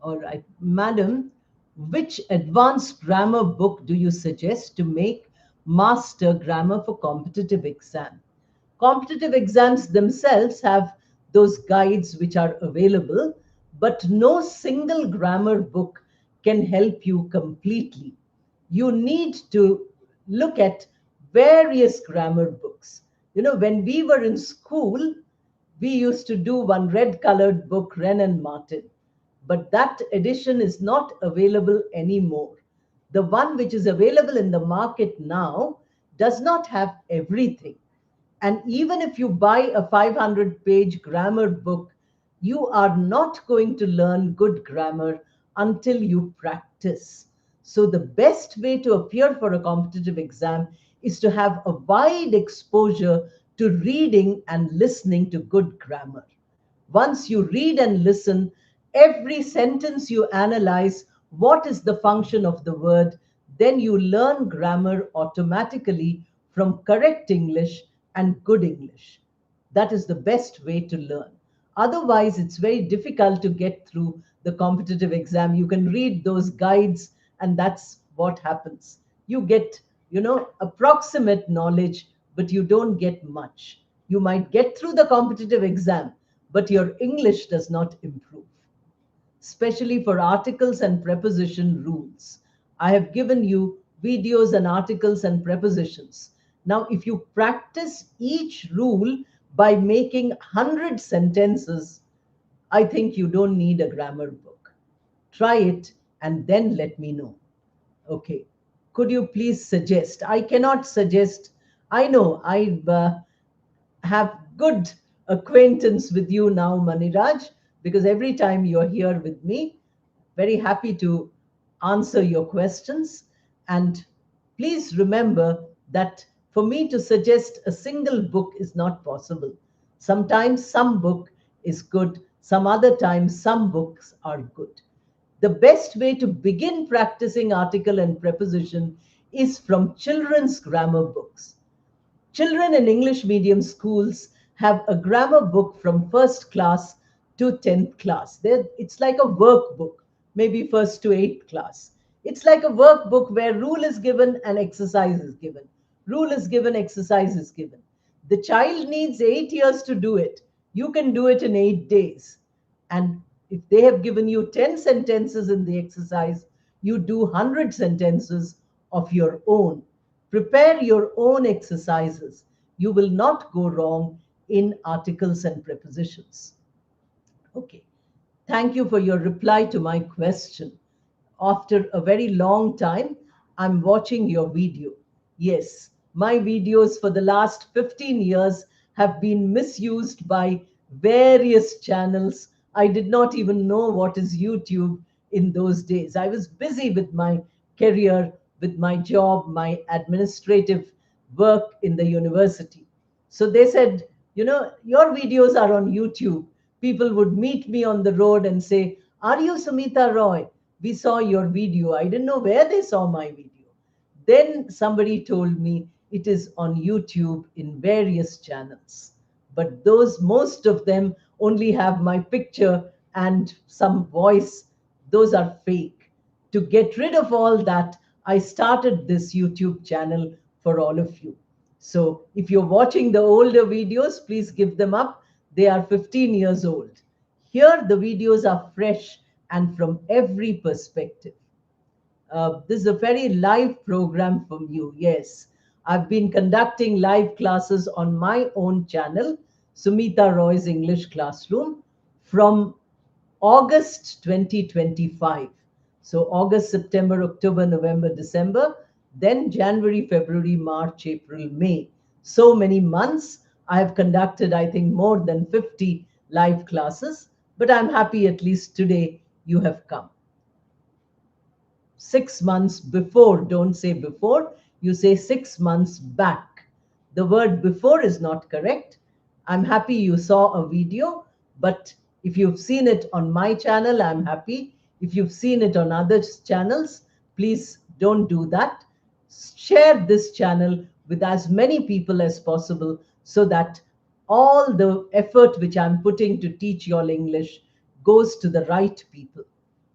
All right, madam, which advanced grammar book do you suggest to make master grammar for competitive exam? Competitive exams themselves have those guides which are available, but no single grammar book can help you completely. You need to look at various grammar books. When we were in school, we used to do one red colored book, Wren and Martin, but that edition is not available anymore. The one which is available in the market now does not have everything. And even if you buy a 500-page grammar book, you are not going to learn good grammar until you practice. So, the best way to appear for a competitive exam is to have a wide exposure to reading and listening to good grammar. Once you read and listen, every sentence you analyze what is the function of the word, then you learn grammar automatically from correct English and good English. That is the best way to learn. Otherwise, it's very difficult to get through the competitive exam. You can read those guides, and that's what happens. You get, approximate knowledge, but you don't get much. You might get through the competitive exam, but your English does not improve, especially for articles and preposition rules. I have given you videos and articles and prepositions. Now, if you practice each rule by making 100 sentences, I think you don't need a grammar book. Try it and then let me know. Okay. Could you please suggest? I cannot suggest. I know I have good acquaintance with you now, Maniraj, because every time you're here with me, very happy to answer your questions. And please remember that For me to suggest a single book is not possible. Sometimes some book is good, some other times some books are good. The best way to begin practicing article and preposition is from children's grammar books. Children in English medium schools have a grammar book from first class to 10th class. It's like a workbook, maybe first to 8th class. It's like a workbook where rule is given and exercise is given. Rule is given, exercise is given. The child needs 8 years to do it. You can do it in 8 days. And if they have given you 10 sentences in the exercise, you do 100 sentences of your own. Prepare your own exercises. You will not go wrong in articles and prepositions. Okay. Thank you for your reply to my question. After a very long time, I'm watching your video. Yes, my videos for the last 15 years have been misused by various channels. I did not even know what is YouTube in those days. I was busy with my career, with my job, my administrative work in the university. So they said, your videos are on YouTube. People would meet me on the road and say, "Are you Sumita Roy? We saw your video." I didn't know where they saw my video. Then somebody told me it is on YouTube in various channels. But those, most of them only have my picture and some voice. Those are fake. To get rid of all that, I started this YouTube channel for all of you. So if you're watching the older videos, please give them up. They are 15 years old. Here, the videos are fresh and from every perspective. This is a very live program from you. Yes, I've been conducting live classes on my own channel, Sumita Roy's English Classroom, from August 2025. So August, September, October, November, December, then January, February, March, April, May. So many months. I have conducted, I think, more than 50 live classes, but I'm happy at least today you have come. 6 months before, don't say before, you say 6 months back. The word before is not correct. I'm happy you saw a video, but if you've seen it on my channel, I'm happy. If you've seen it on other channels, please don't do that. Share this channel with as many people as possible so that all the effort which I'm putting to teach you all English goes to the right people.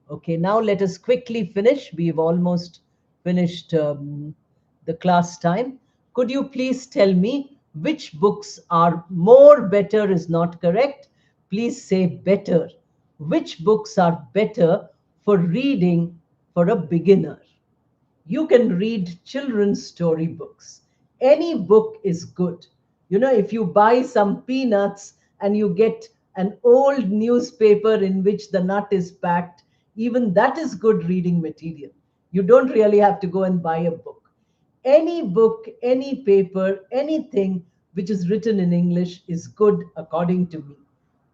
Okay, now let us quickly finish. We've almost finished the class time. Could you please tell me which books are more better is not correct? Please say better. Which books are better for reading for a beginner? You can read children's storybooks. Any book is good. If you buy some peanuts and you get an old newspaper in which the nut is packed, even that is good reading material. You don't really have to go and buy a book. Any book, any paper, anything which is written in English is good according to me,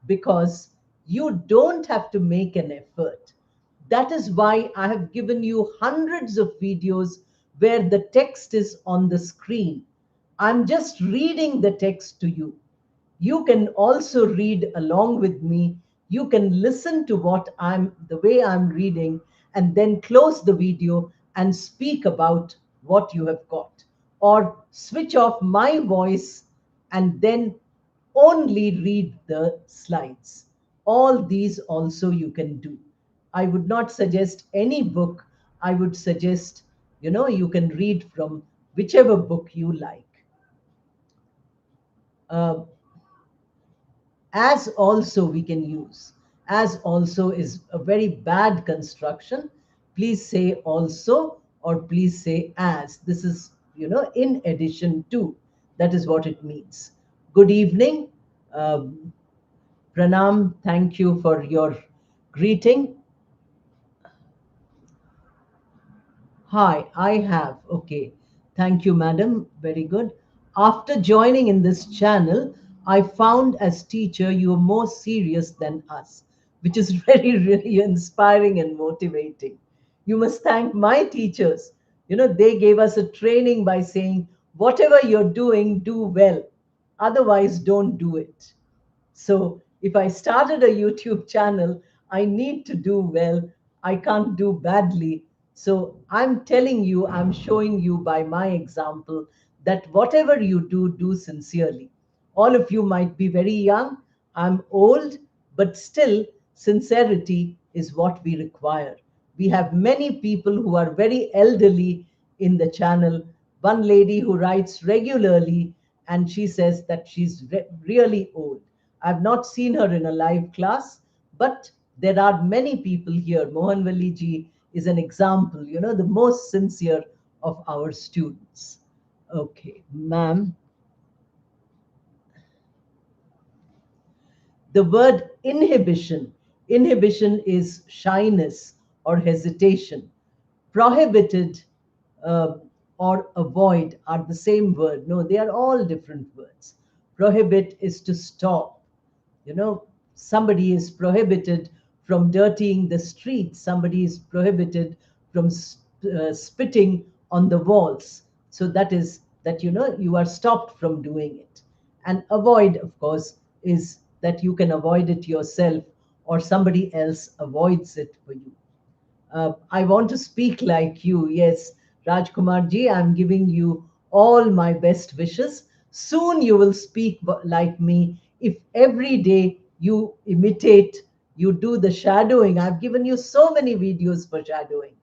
because you don't have to make an effort. That is why I have given you hundreds of videos where the text is on the screen. I'm just reading the text to you. You can also read along with me. You can listen to the way I'm reading, and then close the video and speak about what you have got. Or switch off my voice and then only read the slides. All these also you can do. I would not suggest any book. I would suggest, you can read from whichever book you like. Uh, as also we can use. As also is a very bad construction. Please say also, or please say as. This is, in addition to. That is what it means. Good evening. Um, Pranam, thank you for your greeting. Hi, I have. Okay. Thank you, madam. Very good. After joining in this channel, I found as teacher you are more serious than us, which is very, really inspiring and motivating. You must thank my teachers. They gave us a training by saying, Whatever you're doing, do well. Otherwise, don't do it. So if I started a YouTube channel, I need to do well. I can't do badly. So I'm telling you, I'm showing you by my example that whatever you do, do sincerely. All of you might be very young. I'm old, but still, sincerity is what we require. We have many people who are very elderly in the channel. One lady who writes regularly, and she says that she's really old. I've not seen her in a live class, but there are many people here. Mohanwali ji is an example, the most sincere of our students. Okay, ma'am. The word inhibition is shyness or hesitation. Prohibited uh, or avoid are the same word. No, they are all different words. Prohibit is to stop. You know, somebody is prohibited from dirtying the streets, somebody is prohibited from spitting on the walls. So that is that, you are stopped from doing it. And avoid, of course, is that you can avoid it yourself or somebody else avoids it for you. I want to speak like you. Yes, Rajkumar ji, I'm giving you all my best wishes. Soon you will speak like me. If every day you imitate, you do the shadowing. I've given you so many videos for shadowing.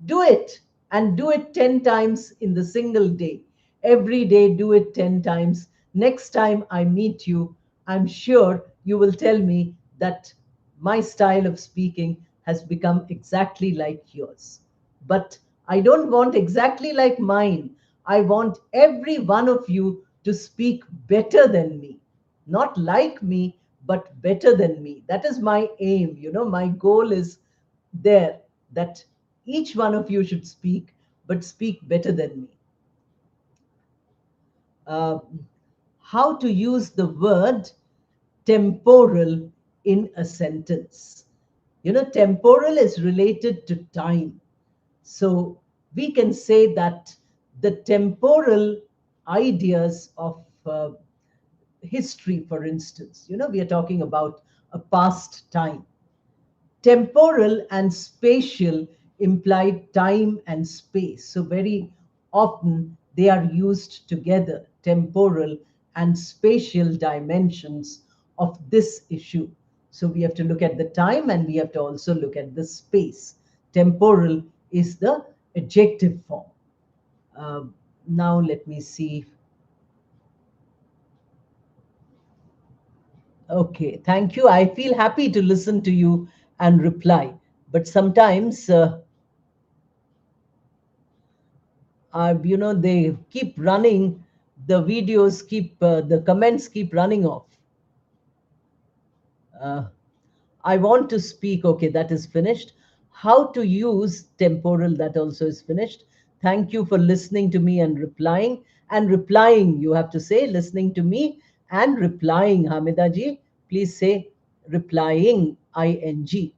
Do it and do it 10 times in the single day. Every day, do it 10 times. Next time I meet you, I'm sure you will tell me that my style of speaking has become exactly like yours. But I don't want exactly like mine. I want every one of you to speak better than me. Not like me, but better than me. That is my aim. My goal is there that each one of you should speak, but speak better than me. Uh, how to use the word temporal in a sentence. Temporal is related to time. So we can say that the temporal ideas of history, for instance, we are talking about a past time. Temporal and spatial imply time and space. So, very often they are used together, temporal and spatial dimensions of this issue. So, we have to look at the time and we have to also look at the space. Temporal is the adjective form. Uh, Now, let me see. Okay, thank you. I feel happy to listen to you and reply. But sometimes they keep running, the videos keep the comments keep running off. uh, I want to speak. Okay, that is finished. How to use temporal, that also is finished. Thank you for listening to me and replying, you have to say listening to me and replying. Hamida ji, please say replying, ing.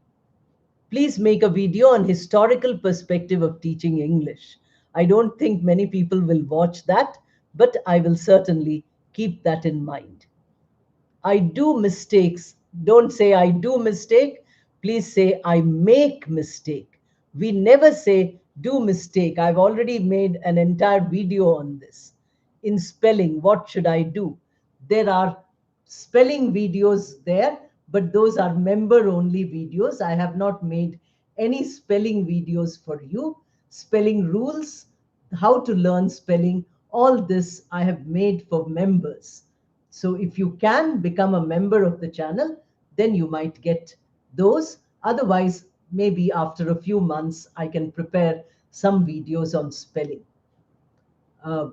Please make a video on historical perspective of teaching English. I don't think many people will watch that, but I will certainly keep that in mind. I do mistakes. Don't say I do mistake. Please say I make mistake. We never say do mistake. I've already made an entire video on this. In spelling, what should I do? There are spelling videos there, but those are member only videos. I have not made any spelling videos for you. Spelling rules, how to learn spelling, all this I have made for members. So if you can become a member of the channel, then you might get those. Otherwise, maybe after a few months, I can prepare some videos on spelling. uh,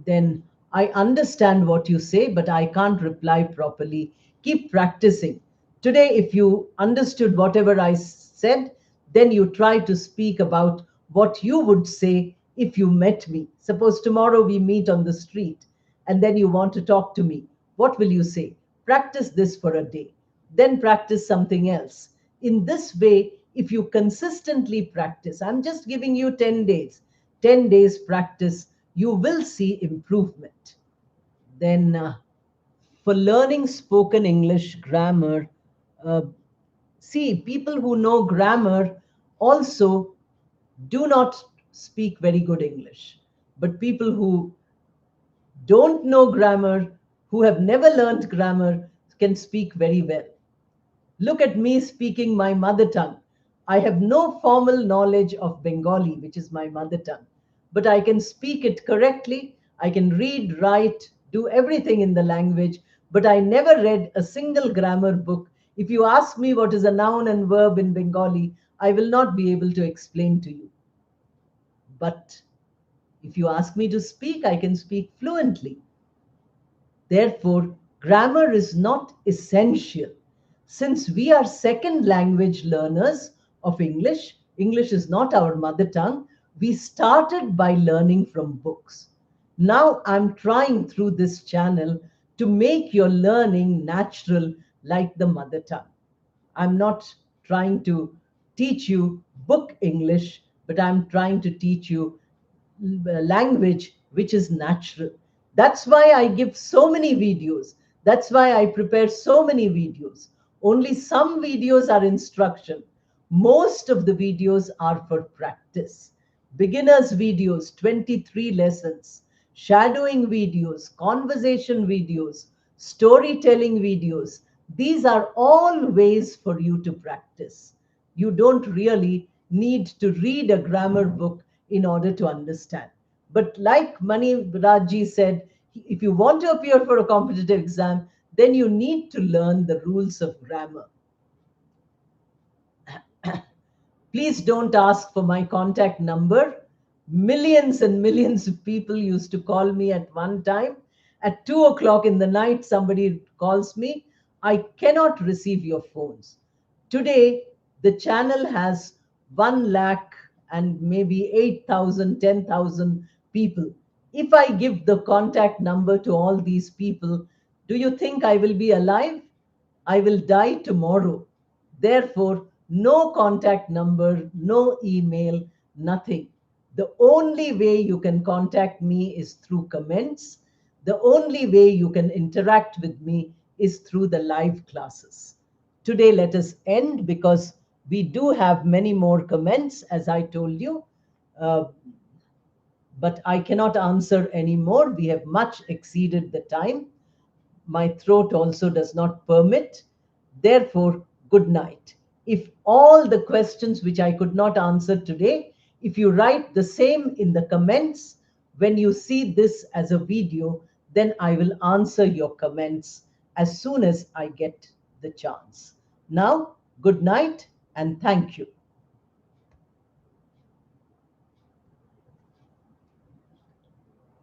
then I understand what you say, but I can't reply properly. Keep practicing. Today, if you understood whatever I said, then you try to speak about what you would say if you met me. Suppose tomorrow we meet on the street and then you want to talk to me. What will you say? Practice this for a day, then practice something else. In this way, if you consistently practice, I'm just giving you 10 days, 10 days practice, you will see improvement. Then, for learning spoken English grammar, uh, see, people who know grammar also do not speak very good English. But people who don't know grammar, who have never learned grammar, can speak very well. Look at me speaking my mother tongue. I have no formal knowledge of Bengali, which is my mother tongue, but I can speak it correctly. I can read, write, do everything in the language, but I never read a single grammar book. If you ask me what is a noun and verb in Bengali, I will not be able to explain to you. But if you ask me to speak, I can speak fluently. Therefore, grammar is not essential. Since we are second language learners of English, English is not our mother tongue, we started by learning from books. Now I'm trying through this channel to make your learning natural like the mother tongue. I'm not trying to teach you book English, but I'm trying to teach you language which is natural. That's why I give so many videos. That's why I prepare so many videos. Only some videos are instruction. Most of the videos are for practice. Beginners videos, 23 lessons, shadowing videos, conversation videos, storytelling videos. These are all ways for you to practice. You don't really need to read a grammar book in order to understand. But like Mani Raji said, if you want to appear for a competitive exam, then you need to learn the rules of grammar. Please don't ask for my contact number. Millions and millions of people used to call me at one time. At 2 o'clock in the night, somebody calls me. I cannot receive your phones. Today, the channel has 1 lakh and maybe 8,000, 10,000 people. If I give the contact number to all these people, do you think I will be alive? I will die tomorrow. Therefore, no contact number, no email, nothing. The only way you can contact me is through comments. The only way you can interact with me is through the live classes. Today, let us end because we do have many more comments, as I told you. Uh, but I cannot answer any more. We have much exceeded the time. My throat also does not permit. Therefore, good night. If all the questions which I could not answer today, if you write the same in the comments when you see this as a video, then I will answer your comments as soon as I get the chance. Now, good night and thank you.